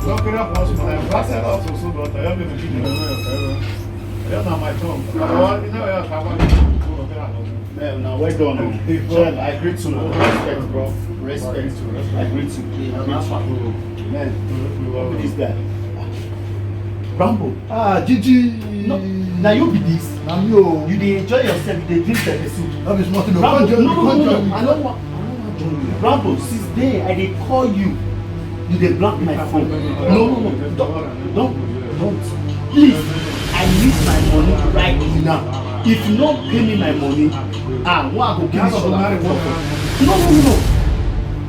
Man, now well done. Child, I greet you. Respect, bro. Respect. I greet you. Man, who is this guy? Rambo. Gigi. No, now you be this. Now you. You dey enjoy yourself. You dey drink pepper soup. That is nothing. Rambo, no. I don't want join you. Rambo, since day I dey call you. You dey block my phone. No. Don't. Please, I need my money right now. If you don't pay me my money, I go give you No.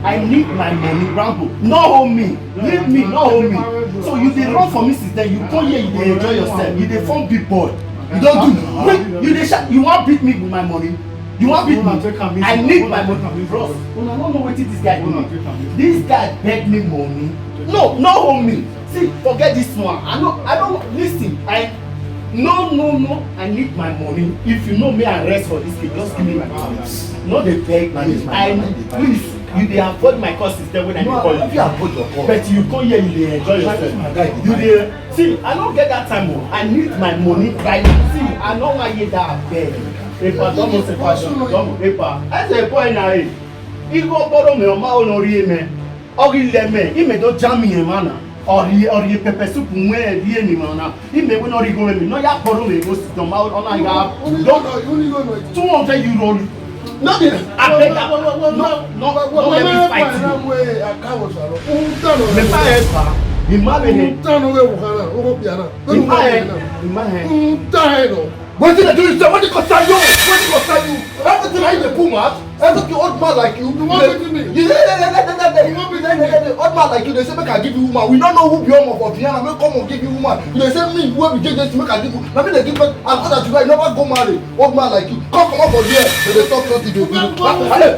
I need my money, Rambo. No hold me. Leave me, no hold me. So you dey run for me since then. You come here, you dey enjoy yourself. You dey form big boy. You don't do. Wait, you dey shout. You want beat me with my money? You want beat me? I need my money, bro. I don't know what this guy do. This guy beg me money. No hold me. See, forget this one. I don't listen. No. I need my money. If you know me, I rest for this kid. Just give me my money. No, they beg me. Please. You dey avoid my call system when I dey call you. But you come here, you dey enjoy yourself. You dey see. I don't get that time. I need my money right now. See, I no wan hear that beg. Epa, don't say fashion. Don't epa. I say boy na e. Igo borrow me o ma o no rie me. Ori le me. Ime do jam me mana. Ori pepper soup nwe rie ni mana. Ime we no ri go me. No ya borrow me go sit down ma o na ya. Don't 200 euro. No, I beg that. No, let me fight you. What did I do? What did it concern you? Everything I dey pull out. Everything old man like you. You want me to me? Old man like you, they say make I give you woman. We don't know who be home of Vienna. Make come and give you woman. They say me, who we take this to make I give you. Now me they give back. I thought that you guys never go marry. Old man like you. Come up for here. They talk something. No. I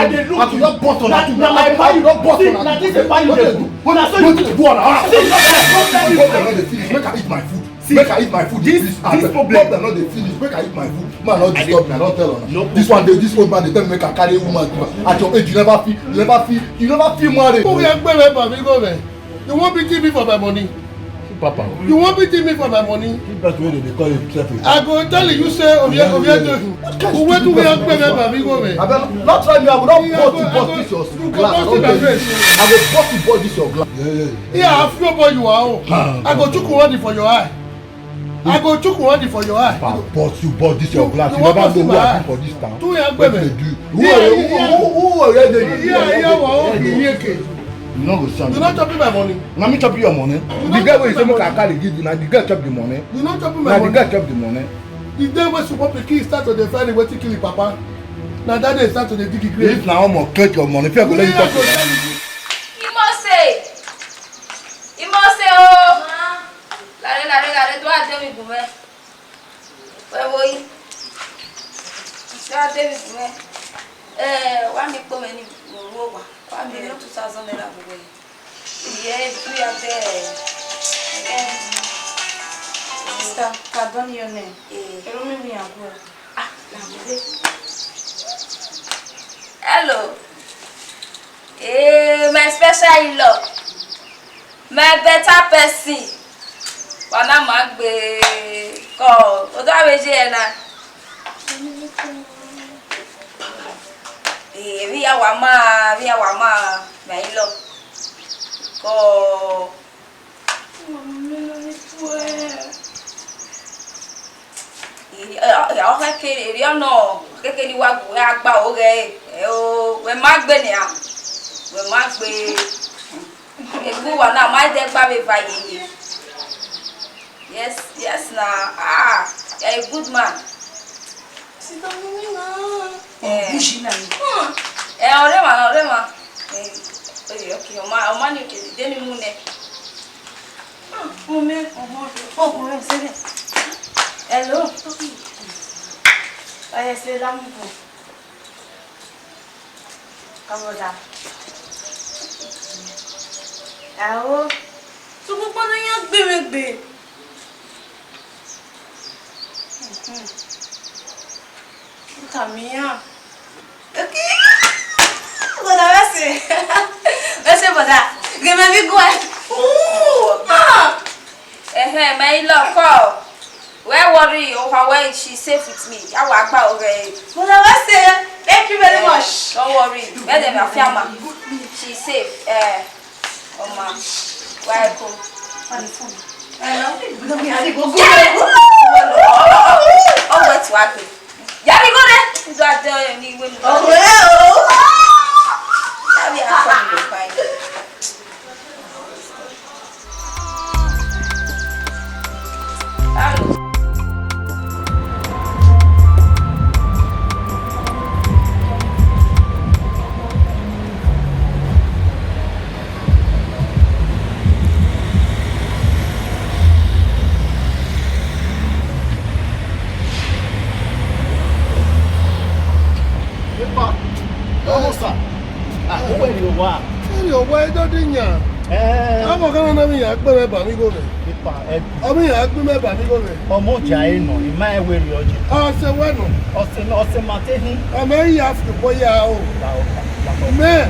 dey look. You don't bust on that. Now my buy you don't bust on that. Now this is buy you dey do. When I saw you to do on. Make I eat my food. Make I eat my food. This problem not dey finish. Make I eat my food. Man, not disturb me. I don't tell her. This one, this old man, they tell me make I carry a woman. At your age, you never feel married. Who can pay me for me go there? You won't be giving me for my money. Papa. You won't be giving me for my money. That's the way they call himself. I go tell you say who wait to pay me for me go there? Not try me. I will not bust this your glass. I will bust this your glass. Yeah, I feel about you are. I go chook one for your eye. I go chook one for your eye. But you bought this your glass. You never know who I for this town. What they do? Who already? You no go stand. You not chopping my money. Na me chop your money. The guy wey say make I carry give you, na the guy chop the money. You not chopping my money. Na the guy chop the money. The day wey support pikin start to dey find wetin kill him papa. Na that day start to dey dig grave. If na almost take your money, if you go let you talk to them. You must say oh. Lare, do I tell me bume? Where were you? Do I tell me bume? One me come any more. 1 million 2,000 naira bume. Yeah, we are there. Sister, pardon your name. Hello. My special in-law. My better person. Wana magbe ko odo aweje na we are ma my in-law ko kekere wa agba oge o we magbe ni a we magbe egbu wa na ma de gba me fa yeye. Yes, now. You're a good man. Sit down, Mama. Orema. Okay. Oma ni ke deni mune. Oh, hello. Oye, se da mu. Como da? Awo. Tu ko pa na yan gbe. Caminha. Ok. Bora, vai ser. Vai ser, bora. Give me a big one. Ooh, ah. My love, call. Where worry over where she's safe with me. I walk back already. Well, I was saying, thank you very much. Don't worry. Where them are family. She's safe. Ma. Welcome. Hello. Oh, what's working? Yeah, we go there. Do I tell you? We will. Oh, well. Now we are coming to find you. Hello. Almost up. Where do you want? Your way, don't you? I'm not going to be a good baby go there. I mean, I do my baby go there. Omojaino, in my way, I say, well, I may have to boy out. Man,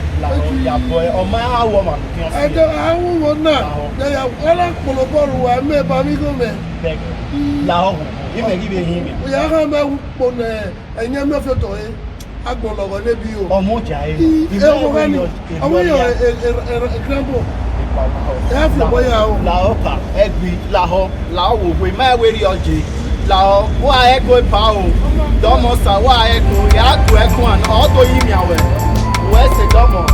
woman. I don't want now. They are all full of borrow. I may baby go there. Lao, you may give him. We are having a young of your toy. I go over the view. Omojaino, I want a grandpa. Laoka, Egby, Lao, we may wear your G. Lao, why echo power? Domosa, why echo? Yaku, echo, and auto email. Where's the domo?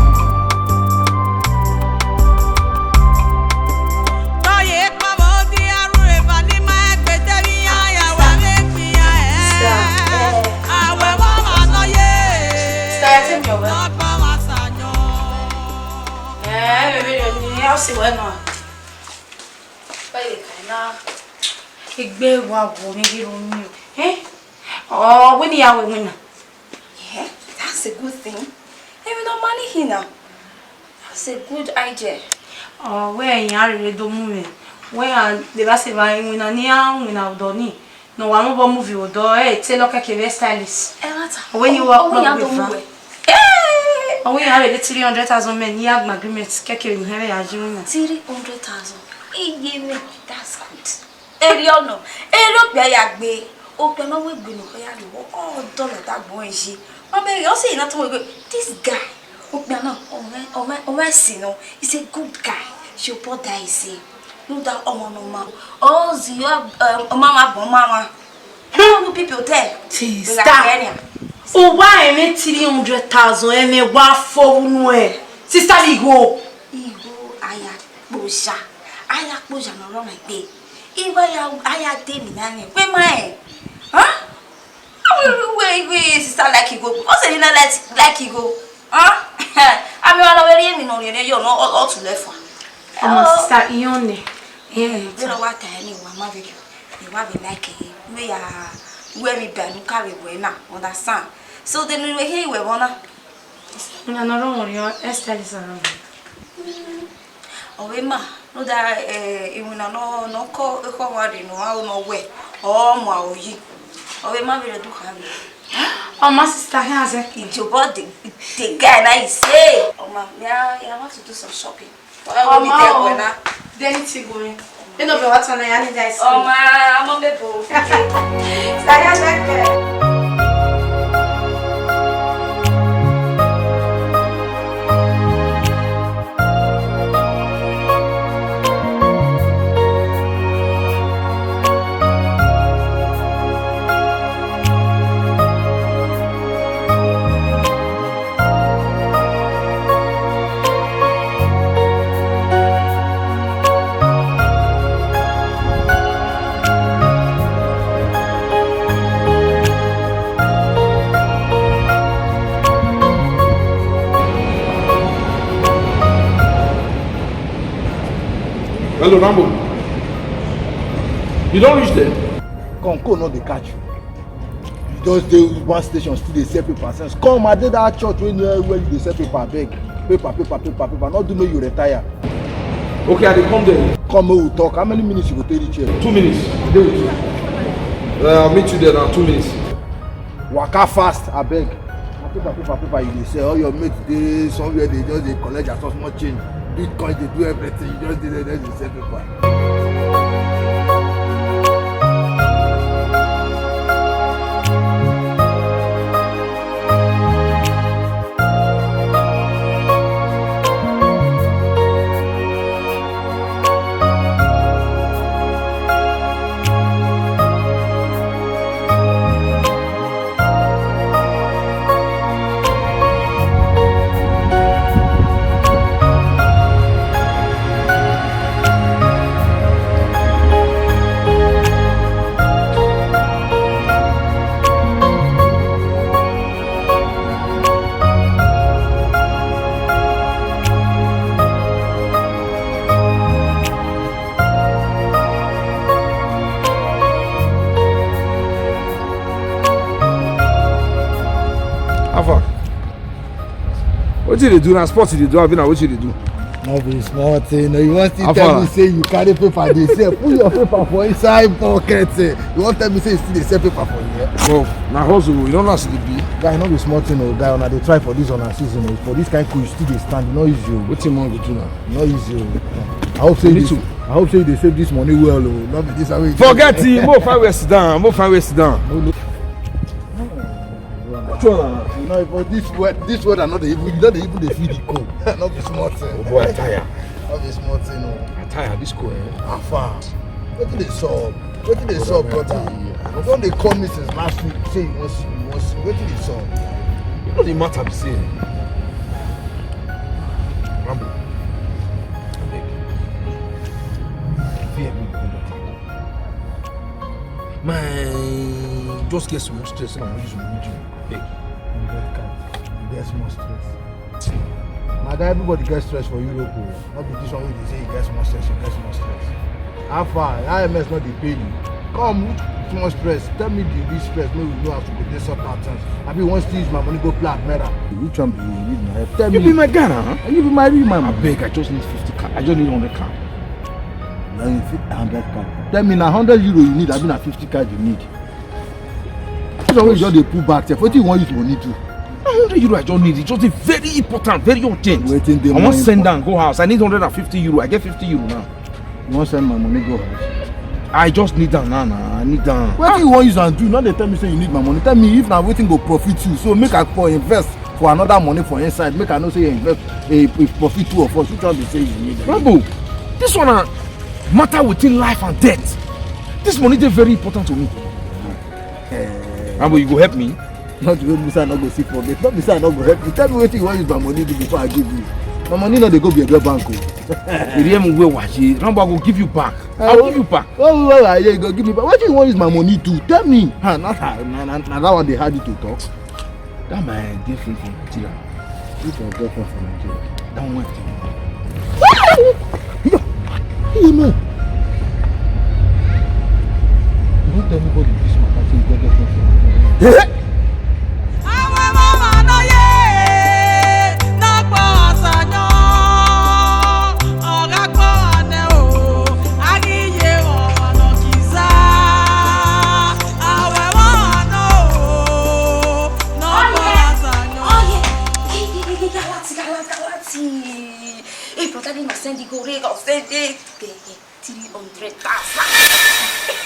I'll see when I Ghevbuebo, eh? Oh, when you are a winner. Yeah, that's a good thing. Hey, we don't money here now. That's a good idea. Oh, where you are really doing? Where the best buying when I near when I've done it. No one more movie or door, eh? Tell look like a stylist. When you walk with oh, we have a 300,000 men. You have agreements. Keke in here, as you know. 300,000. That's good. Eriano, look where you be. Open up with Bruno. Oh, dollar that boy. She. I'm saying not to this guy. Open up. He's a good guy. She'll put that. Say, no doubt. Oh, no, oh, you have mama. How many people there? Sister. Oh, why am I 300,000 and me wa for nowhere? Sister, Igo, I push no wrong like that. I tell me, where my huh? We sister like you go. Also, you know like you go. Huh? I'm already in you're not all to left one. Sister Ione. Yeah, you know what I mean, one mother. You want me like we are where we burn carry away now, understand? So then we were here, we wanna. No, no, your Esther is around. Oh, Emma, no, that you will no call a cover in no way. Oh, my, oh, Emma will do have it. Oh, my sister has it. It's your body, the guy, I say. Oh, ma, yeah, I want to do some shopping. Oh, ma, then it's going. You know what's on the end of the oh, ma, I'm on the boat. Hello, Rambo. You don't reach there. Conco not they catch you. You just do one station still they sell paper since. Come, I did that church when you sell paper, beg. Paper. Not do me you retire. Okay, I will come there. Come, we will talk. How many minutes you go take the chair? 2 minutes. There with you. I'll meet you there now. 2 minutes. Waka fast, I beg. Paper. You dey sell all your mates. They somewhere they just they collect just small change. Bitcoin, they do everything. You just did it, then you sell paper. What did they do now? Sports did they do? I've been what did they do? No be small thing. You want to tell me say you carry paper they sell. Put your paper for inside pocket. You want tell me say you still dey sell paper for here? Well, now hustle. You don't know how to be. Guy, no be small thing, oh. Guy, una dey try for this on a season. Oh. For this kind of cool, you still dey stand. No easy. What you want to do now? No easy. I hope say this. I hope say they save this money well. Oh. Not be this way. Forget it. More find where sit down. More find where sit down. No. No, but this word are not even. You don't even dey feel the cold. Not be small thing. Oh boy, I tire. Not be small thing. Oh. I tire. This cold. How far? What did they solve? What did they solve, brother? Don't they call me since last week? Say you want see. What did they solve? You know the matter be saying. Rambo. Man, just get some more stress and I'm using you. Hey. Get more stress. My guy, everybody gets stress for Europe. Not be this one where they say you get more stress, you get more stress. How far? IMS not they pay you. Come, which more stress? Tell me the stress. Maybe we know how to go this sort of things. I be once to use my money go play Mera. Which one be you need my help? Tell me. You be my guy, huh? You be my real man. I beg, I just need 50 car. I just need 100 car. Now you fit 100 card. Tell me now 100 euro you need, I mean na 50 card you need. That's always just they pull back. What do you want use money to? 100 euro I just need. It's just a very important, very urgent. Waiting I want to send down, go house. I need 150 euro. I get 50 euro now. You want to send my money go house? I just need that now. I need that. What do you want use and do? Not they tell me say you need my money. Tell me if now waiting go profit you. So make I for invest for another money for inside. Make I know say you invest a profit two of us. Which one they say you need? Rambo, this one matter within life and death. This money is very important to me. Rambo, you go help me? Not to go say not go see for me. Not be say I not go help you. Tell me what you want use my money do before I give you. My money not they go be a bank. Rambo, I will give you back. I'll give you back. Oh, you go give me back. What do you want use my money to? Tell me. Not that one they had you to talk. That my girlfriend from Nigeria. Which your girlfriend from Nigeria? That one. You know. You don't tell anybody this one. I think your girlfriend from Nigeria. Send it 300,000.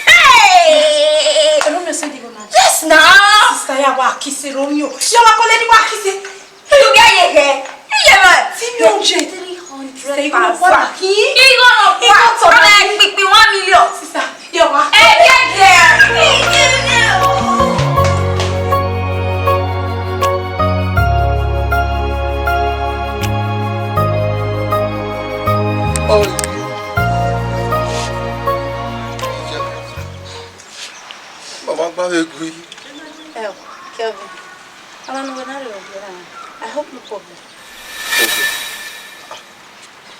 Hey! I don't know send it go now. Yes now. Sister ya wa kisi Romeo. Ya wa kole di wa kisi. You get here. Yeah, man. 300. 300,000. Say you go for ki. You go no for. Like me 1 million. Sister, ya wa. Hey, get there. Oh. Mama, Kevin, I hope no problem. Okay.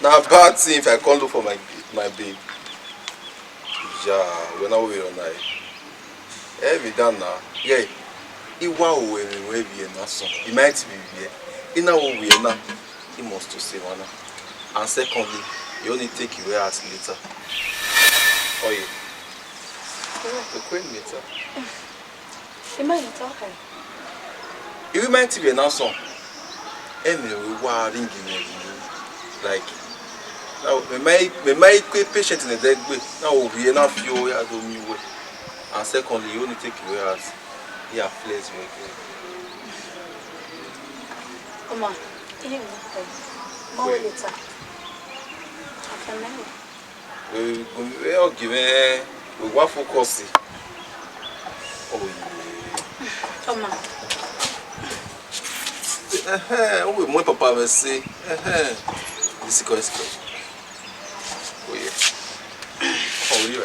Now bad thing if I can't look for my babe. Yeah, when I will on I. Every done now. Yeah. It wow we be na so. It might be here. In our way now. He must to say one. And secondly, you only take you out later. Oh yeah. The queen later. Imagine talking. You might be na so. Anyway, we are ringing like Now, my patient in the dead way. Now, we enough you are doing me way. And secondly, you only take away as you are flares. Come on. More later. We all give we want focus. Oh, come on. Oh, my papa will say, this is good. Oh, yeah. How are you?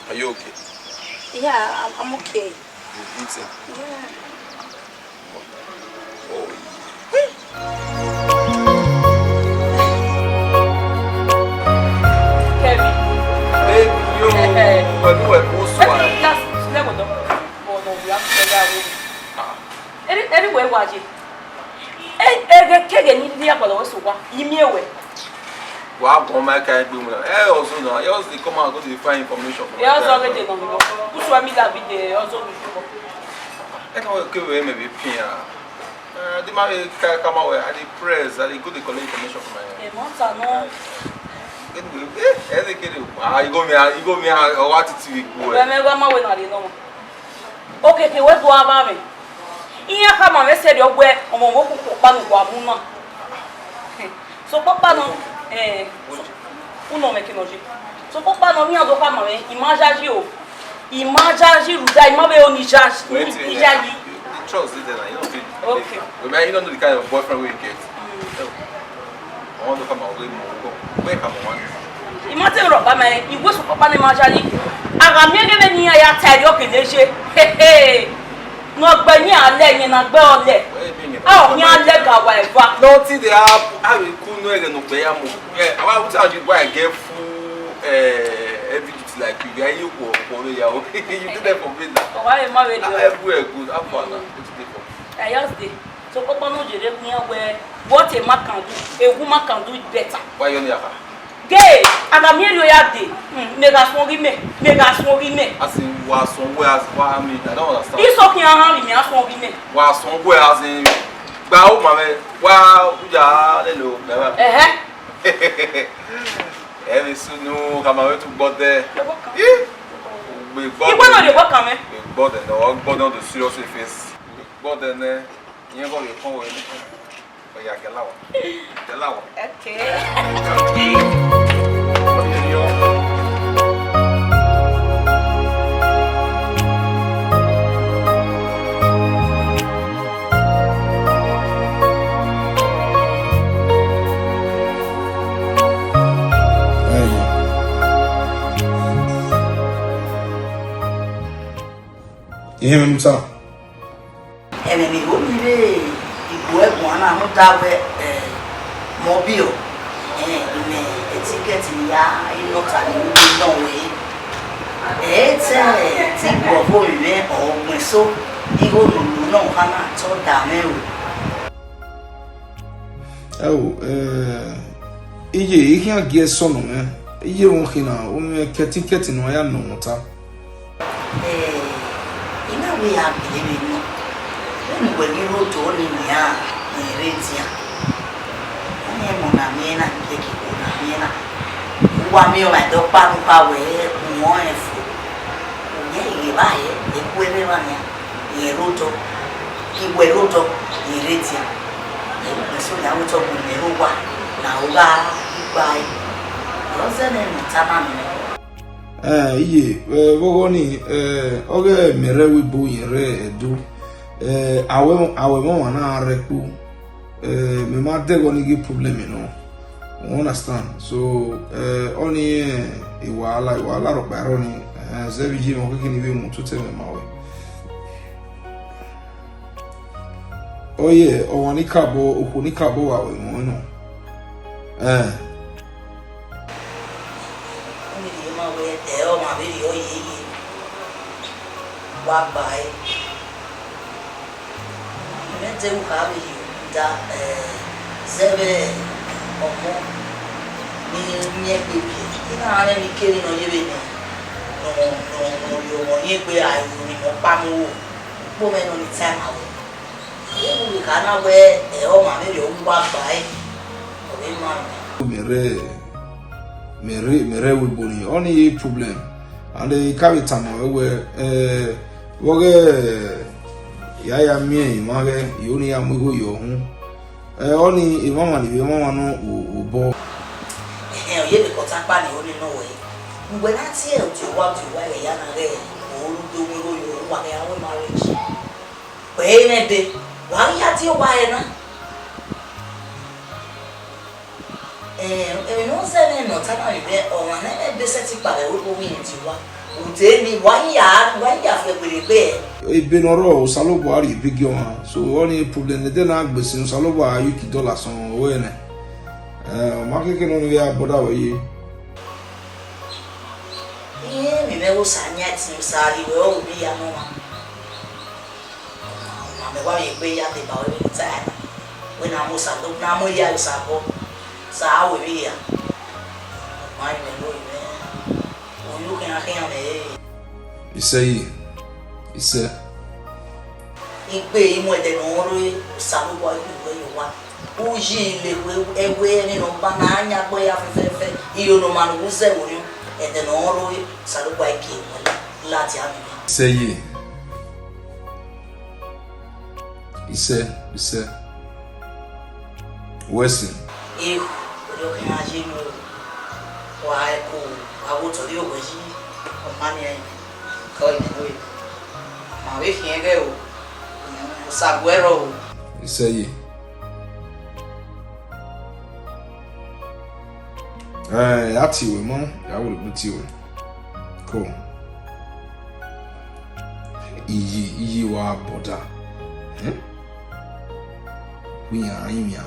Are you okay? Yeah, I'm okay. You eating? Yeah. Oh, Kevin. baby, yo. But you are also Anyway, watch it. Kege ni dia kwa lo so wa. Yimiewe. wow, come my kind of also no. I also come out go to find information. Yeah, also already no. Who show me that video also before. I can't give him maybe pin. The man come out at the press, at the good collect information from my. E monta no. Anyway, you go me what it will go. We me gwa ma we na de no. Okay, ke we do aba me. Iya kama we se de ogwe omomo kuku pa no gwa mu na. So papa no uno me kinoji. So papa no mi ado kama me imajaji o. Imajaji ruda imabe oni judge. Ijaji. Trust is there, you know. Okay. You don't know the kind of boyfriend we get. I want to come out with more. Where come on? Imagine roba me, iwo so papa ne majali. Aga mi ege ni ya tari o keneje. He. No gbe ni ale yin na gbe ole. Ah, ni ale ga wa eva. Nothing they have. I will cool no ege no gbe ya mo. Yeah, I want to tell you why I get full every like you are you for ya. You do that for business. O wa e ma we do. Everywhere good. Have fun now. Just dey. So papa no jere kun ya where what a man can do, a woman can do it better. Why you near? Gay, aga mi lo ya dey. Mega swori me. As in was somewhere as why I mean I don't understand. This talking around me as swori me. Was somewhere as in gba o mama wa uja lelo baba. Every sunu kama we to go there. We go. You want to dey work am eh? We go there no go down the serious face. Go there you go you come with me. But ya gelawa. Okay. You hear me, Musa? Enemy only Ghevbuebo ana mutawe mobile ime etiquette ya inota ni no way ti bobo ime ogun so igo lulu no kana to da me Oh, iye ihe agie so no me. Iye won hina, o me etiquette no ya no muta. Ina we ya believe no. When you go to only ya Retia. I am on a mina, take it on a mina. One meal at the Pampa way, more and food. Yea, buy it, the Quivania, Yeruto, Ghevbuebo, Retia. So now we talk with Meruba, Nauga, buy. Rosen and Taman. Iye, wogoni, oge mere we bo yere edu. Awe mo wana areku me ma de go ni get problem you understand so oni iwala ro baro ni zebiji mo kiki ni be mu to tell me mawe oye o wani kabo okuni kabo wa we mo no Oni ma we te o ma video yi wa bye Mete ukabi da zebe omo ni nye bibi ina ale ni keri no yebe no yo ye pe ayu ni mo pa mo po me no ni time awo ye mo bi kana we o ma me yo ngba gba o be ma mere we boni only problem and the carry time woge ya me mage yoni ya mugo yo hu oni mama no ubo ye be ko tan pa ni oni no we ngbe na ti e ti wa ya na re o lu do mugo yo wa ke awon marriage we ne de wa ya ti wa e na no se no ta na be o ma na be se ti pa re o mi ti wa o te ni wa ya fe pe ebe noro salobo ari big one so only problem de na gbese salobo ayuki dollar son we ne ma keke no ya boda we mi me wo sanya ti sari we o bi ya no ma me wa ye pe ya de ba we ta we na mo sa do na mo ya sa bo sa we bi ya ma me lo me o yu ke na ke ya me ise igbe imo de no ro sa lo bo igbe yo wa o ji le ewe ni no ba na anya gbo ya fefe iyo no ma no ze wo yo e de no ro sa lo bo ike láti ami ise wesi e o do ke na ji mo wa e ko awo to ri o we ji o ma ni e ko ni no e ma we fi ege o saguero ise ati we mo ya wo le ti we cool iyi wa boda we ya yin ya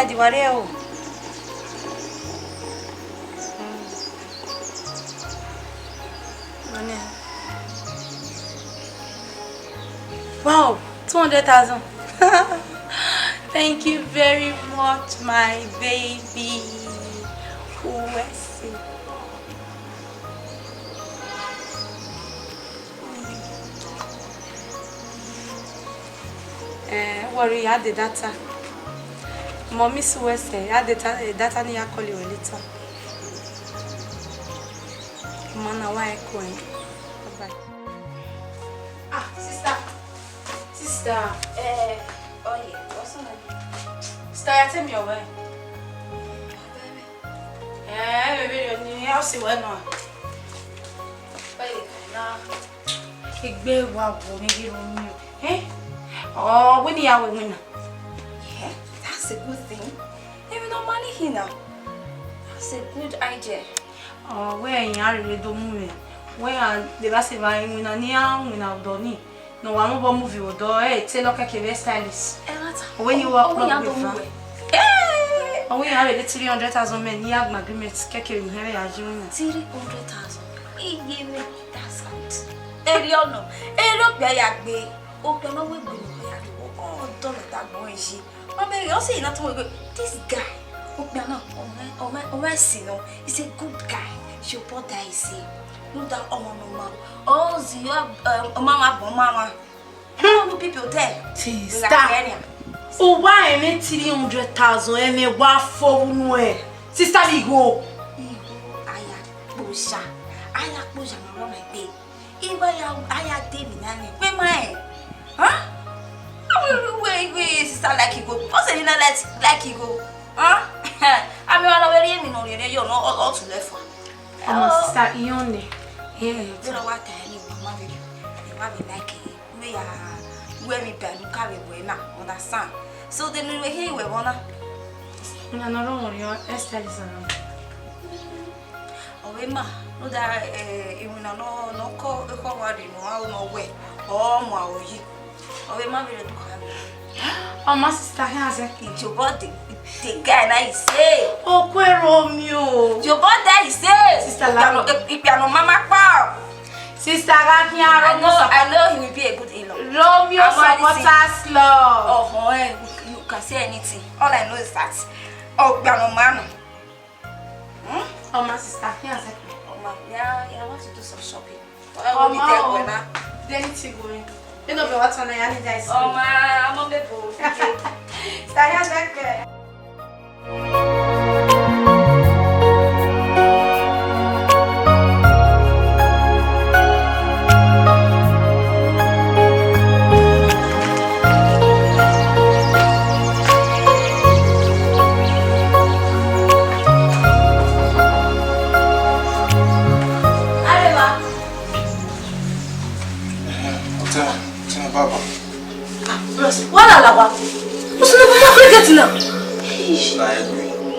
Di wareo. Wow, 200,000. Thank you very much, my baby. Who is it? Worry, I had the data. Mommy Suwese, I had the data near call you later. Mana, why going? Bye. Ah, sister. Oh yeah, what's on it? Sister, tell me your way. Baby, you have to see when now. Ghevbuebo, eh? Oh, when you are winning. Yeah, that's a good thing. Even no money here now. That's a good idea. Oh, where in Harry do move. Where the basi va in na nia na udoni. No wa mo bo movie odo tell loka ke be stylist. When you walk up with eh. Oh, we have a 300,000 men here agreement keke in here ya juna. 300,000. Iye that's good. Eriono. Ero pe ya gbe. O pe no we gbe no ya. Oh, don't let that boy she. Mama, you say nothing we go. This guy. O pe na o me see no. He's a good guy. She put that he say. No that mama. Oh, the mama. How do people tell? Sister. Oh, why am I 300,000 and me wa for no? Sister Bigo. Aya Busha no my babe. Iba ya aya David nani. Where my? Huh? Wait, sister like you go. What's it like you go? Huh? I mean, I already know you know all to left one. Oh, sister Ione. Yeah, you know what I need, mama. You want me like it? We are where me pen carry we na understand. So then we here we wanna. No, no, your Esther is around. Oh, we ma. No that you no call worry no how no way. Oh, my oyi. Oh, we ma be to come. Oh, my sister has a Your body. The guy na he say. Oh, where Romeo? Your body he say. Sister Laro. If you no mama pa. Sister Gakia, I know he will be a good in-law. Romeo supporters love. Oh, you can say anything. All I know is that. Oh, you are no man. Oh, my sister, here's it. Oh, ma, yeah, I want to do some shopping. Oh, ma, then it's going. You know what's on the end of the Oh, ma, I'm on the boat. So here's it.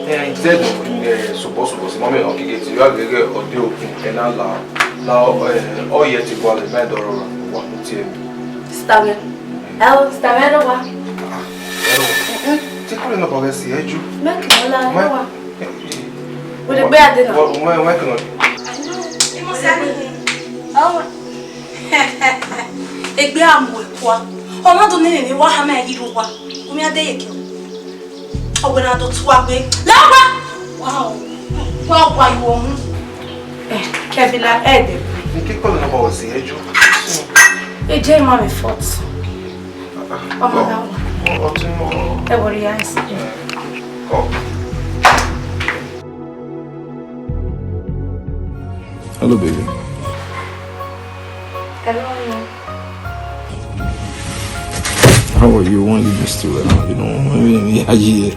Instead of supposed to mommy or get you are get or do and allow all yet to go the bed or what to you. Stammer. El stammer wa. Ti ko no ba se eju. Make no la wa. We the bed dinner. Why can You must have oh. Egbe amu ekwa. O ma do ni wa ha ma yiru wa. Umi ade yeke. Oh, when I do two away. Wow. Wow, why you won't? Kevila, Eddie. you keep calling about the edge? A J mommy fought. Oh, my God. Everybody else. Hello, baby. Hello. How are you? Why you just still around? You know, maybe here.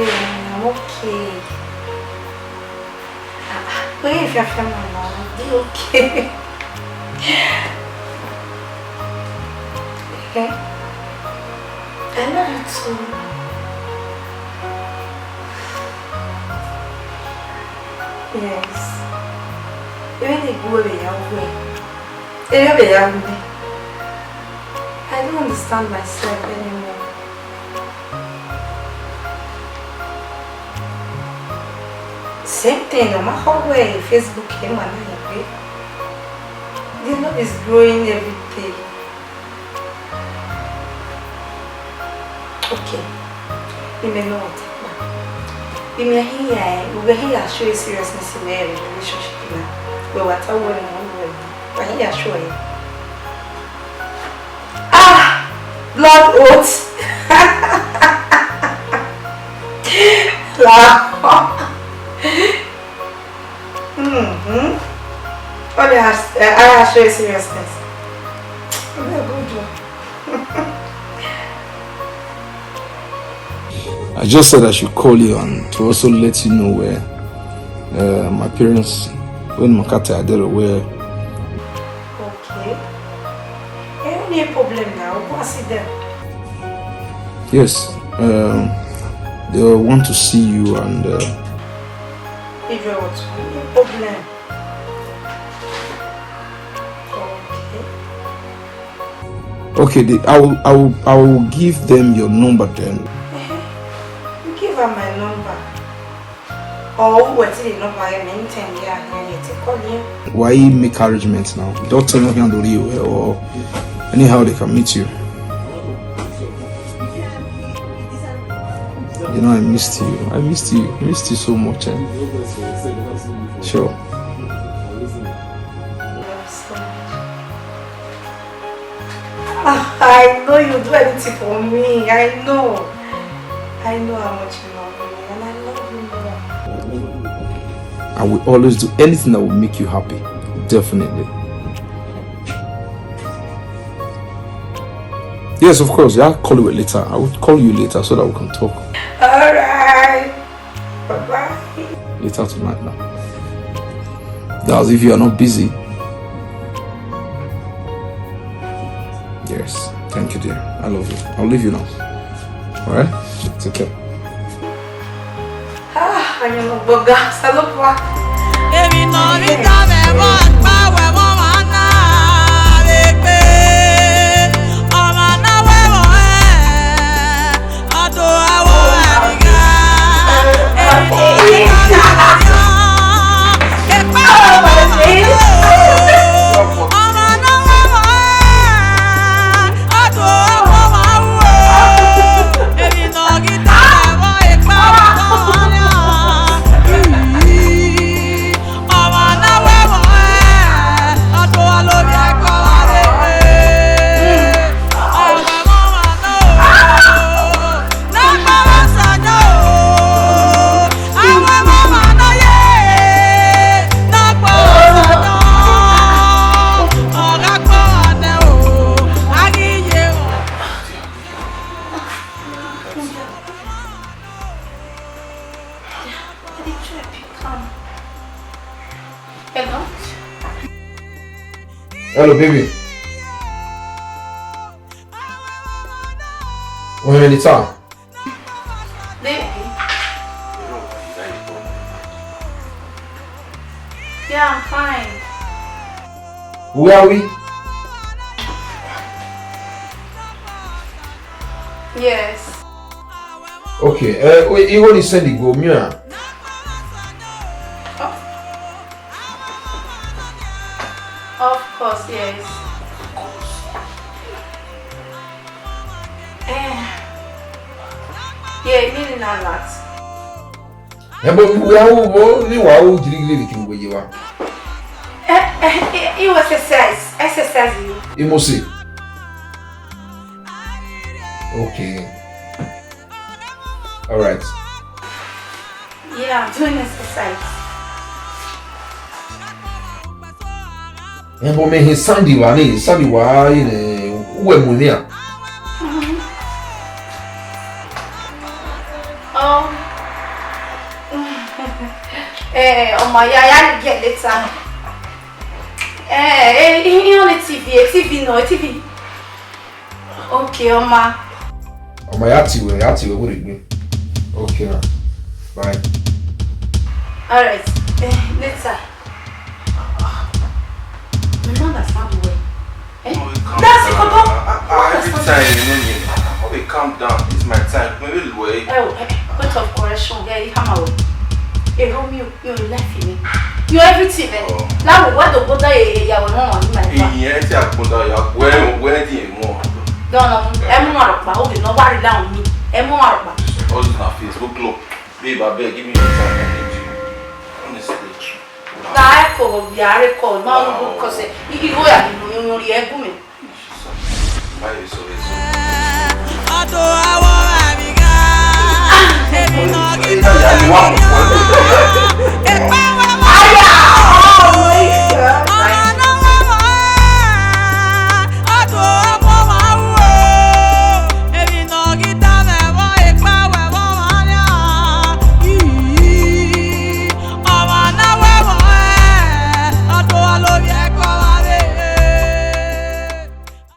I'm okay. Wait, if you're from Mama, be okay. Okay? I love you too. Yes. Even the boy be away. I don't understand myself anymore. Same thing, no matter how way Facebook came and I the love is growing every day. Okay, you may know what. You may hear, we hear show you seriousness in their relationship now. We were talking one way, but here show you. Blood oats. Only I show you seriousness. I just said I should call you and to also let you know where my parents, when Makata, they're aware. Okay. Any problem now? Go see them. Yes, they want to see you and If you're what? No problem. Okay, I will give them your number then. Give her my number. Or what's the number? I mean, 10 years. Call you. Why make arrangements now? Don't tell me handle you or anyhow they can meet you. You know I missed you. I missed you so much. Sure. I know you do anything for me. I know how much you love me, and I love you more. I will always do anything that will make you happy. Definitely. Yes, of course. I'll call you later. I will call you later so that we can talk. Alright. Bye-bye. Later tonight now. That's if you are not busy. Yes. Thank you, dear. I love you. I'll leave you now. Alright? Take care. I know, but guys, I love you. Hello, baby. When in the town? Baby. Yeah, I'm fine. Where are we? Yes. Okay. You only send the go me. Of course, yes. Yeah, meaning a lot. But we are all It was exercise. You must see. Okay. All right. Yeah, I'm doing exercise. And for me, his Sunday one is Sunday why when we are. Oh my, I get later. You on the TV, no TV. Okay, Oma. Oh my, Yati, what it be? Okay, bye. All right, later. You don't understand the way. That's it, Papa. Every time you calm down. It's my time. Maybe the way. Point of correction. Yeah, you come out. Hey, Romeo, you're laughing me. You're everything, man. Now, what the Buddha you are on my life? Yes, I put out where do you more? Don't know. I'm not about it. Nobody down me. I'm not about it. All this on Facebook. Look, babe, I beg, give me your time. I need you. Honestly. I call, no, because you go at you, Why are you so You